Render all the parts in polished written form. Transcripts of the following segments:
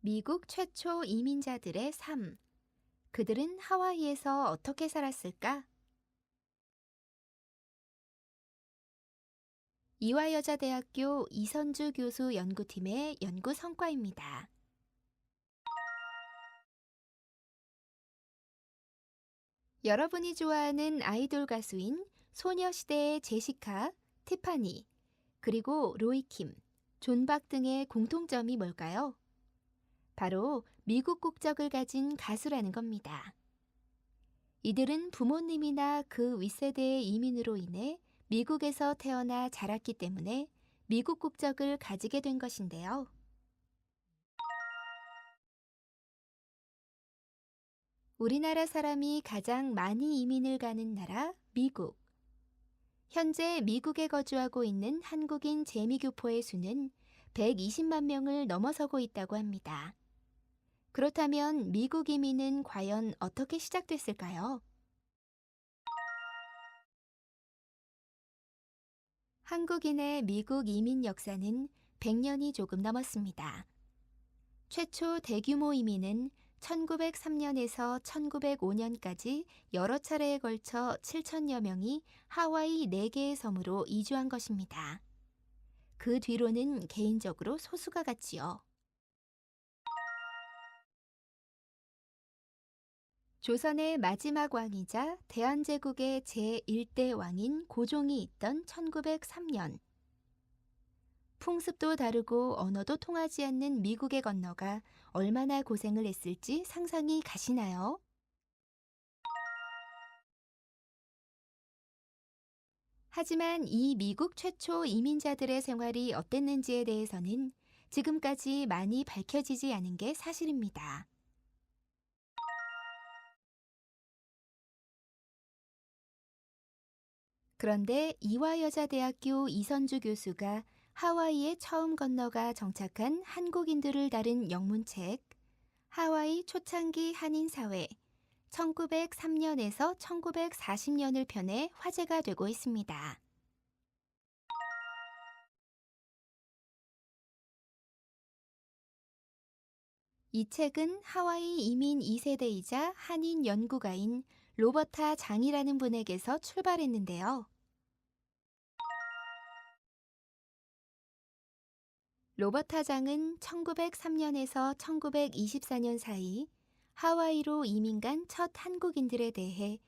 미국 최초 이민자들의 삶. 그들은 하와이에서 어떻게 살았을까? 이화여자대학교 이선주 교수 연구팀의 연구 성과입니다. 여러분이 좋아하는 아이돌 가수인 소녀시대의 제시카, 티파니, 그리고 로이킴, 존박 등의 공통점이 뭘까요? 바로 미국 국적을 가진 가수라는 겁니다. 이들은 부모님이나 그 윗세대의 이민으로 인해 미국에서 태어나 자랐기 때문에 미국 국적을 가지게 된 것인데요. 우리나라 사람이 가장 많이 이민을 가는 나라, 미국. 현재 미국에 거주하고 있는 한국인 재미교포의 수는 120만 명을 넘어서고 있다고 합니다. 그렇다면 미국 이민은 과연 어떻게 시작됐을까요? 한국인의 미국 이민 역사는 100년이 조금 넘었습니다. 최초 대규모 이민은 1903년에서 1905년까지 여러 차례에 걸쳐 7천여 명이 하와이 4개의 섬으로 이주한 것입니다. 그 뒤로는 개인적으로 소수가 갔지요. 조선의 마지막 왕이자 대한제국의 제1대 왕인 고종이 있던 1903년. 풍습도 다르고 언어도 통하지 않는 미국에 건너가 얼마나 고생을 했을지 상상이 가시나요? 하지만 이 미국 최초 이민자들의 생활이 어땠는지에 대해서는 지금까지 많이 밝혀지지 않은 게 사실입니다. 그런데 이화여자대학교 이선주 교수가 하와이에 처음 건너가 정착한 한국인들을 다룬 영문책 하와이 초창기 한인사회 1903년에서 1940년을 펴내 화제가 되고 있습니다. 이 책은 하와이 이민 2세대이자 한인 연구가인 로버타 장이라는 분에게서 출발했는데요. 로버타 장은 1903년에서 1924년 사이 하와이로 이민 간 첫 한국인들에 대해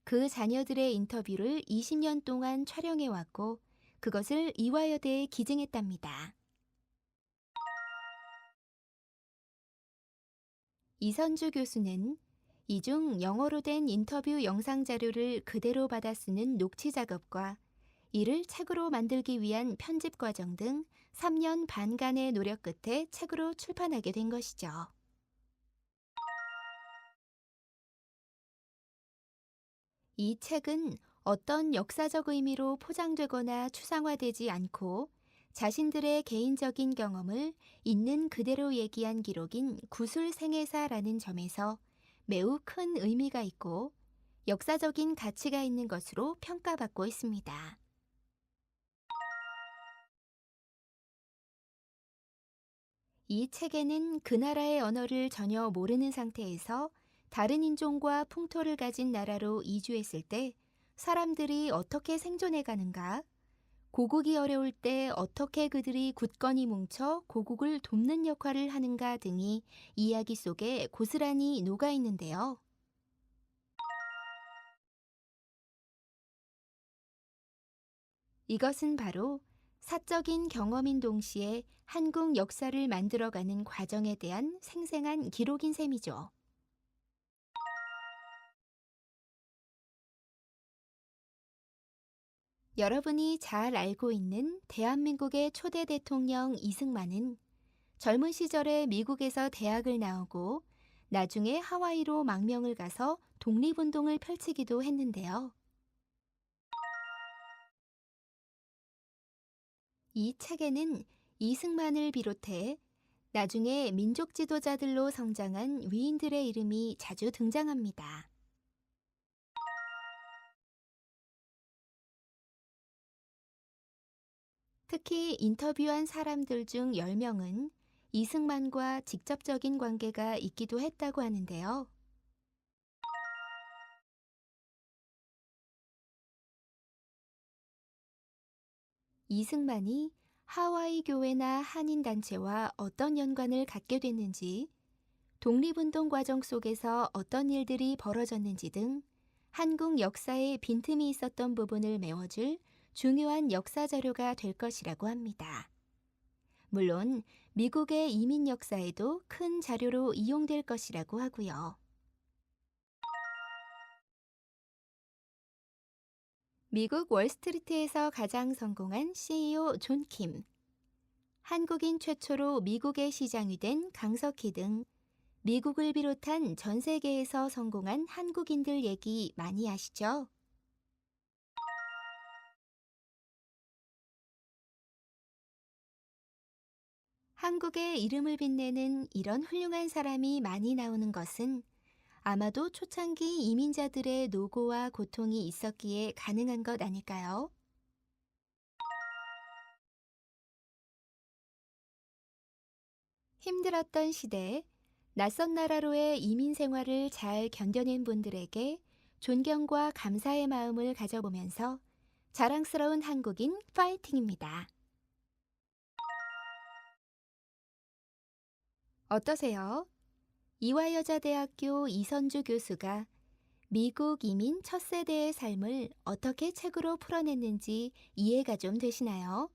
그 자녀들의 인터뷰를 20년 동안 촬영해 왔고 그것을 이화여대에 기증했답니다. 이선주 교수는 이 중 영어로 된 인터뷰 영상 자료를 그대로 받아 쓰는 녹취 작업과 이를 책으로 만들기 위한 편집 과정 등 3년 반간의 노력 끝에 책으로 출판하게 된 것이죠. 이 책은 어떤 역사적 의미로 포장되거나 추상화되지 않고 자신들의 개인적인 경험을 있는 그대로 얘기한 기록인 구술 생애사라는 점에서 매우 큰 의미가 있고 역사적인 가치가 있는 것으로 평가받고 있습니다. 이 책에는 그 나라의 언어를 전혀 모르는 상태에서 다른 인종과 풍토를 가진 나라로 이주했을 때 사람들이 어떻게 생존해 가는가, 고국이 어려울 때 어떻게 그들이 굳건히 뭉쳐 고국을 돕는 역할을 하는가 등이 이야기 속에 고스란히 녹아 있는데요. 이것은 바로 사적인 경험인 동시에 한국 역사를 만들어가는 과정에 대한 생생한 기록인 셈이죠. 여러분이 잘 알고 있는 대한민국의 초대 대통령 이승만은 젊은 시절에 미국에서 대학을 나오고 나중에 하와이로 망명을 가서 독립운동을 펼치기도 했는데요. 이 책에는 이승만을 비롯해 나중에 민족 지도자들로 성장한 위인들의 이름이 자주 등장합니다. 특히 인터뷰한 사람들 중 10명은 이승만과 직접적인 관계가 있기도 했다고 하는데요. 이승만이 하와이 교회나 한인단체와 어떤 연관을 갖게 됐는지, 독립운동 과정 속에서 어떤 일들이 벌어졌는지 등 한국 역사에 빈틈이 있었던 부분을 메워줄 중요한 역사 자료가 될 것이라고 합니다. 물론 미국의 이민 역사에도 큰 자료로 이용될 것이라고 하고요. 미국 월스트리트에서 가장 성공한 CEO 존 킴, 한국인 최초로 미국의 시장이 된 강석희 등 미국을 비롯한 전 세계에서 성공한 한국인들 얘기 많이 아시죠? 한국의 이름을 빛내는 이런 훌륭한 사람이 많이 나오는 것은 아마도 초창기 이민자들의 노고와 고통이 있었기에 가능한 것 아닐까요? 힘들었던 시대, 낯선 나라로의 이민 생활을 잘 견뎌낸 분들에게 존경과 감사의 마음을 가져보면서 자랑스러운 한국인 파이팅입니다. 어떠세요? 이화여자대학교 이선주 교수가 미국 이민 첫 세대의 삶을 어떻게 책으로 풀어냈는지 이해가 좀 되시나요?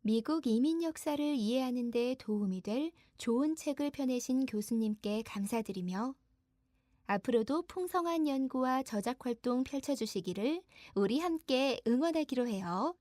미국 이민 역사를 이해하는 데 도움이 될 좋은 책을 펴내신 교수님께 감사드리며 앞으로도 풍성한 연구와 저작 활동 펼쳐주시기를 우리 함께 응원하기로 해요.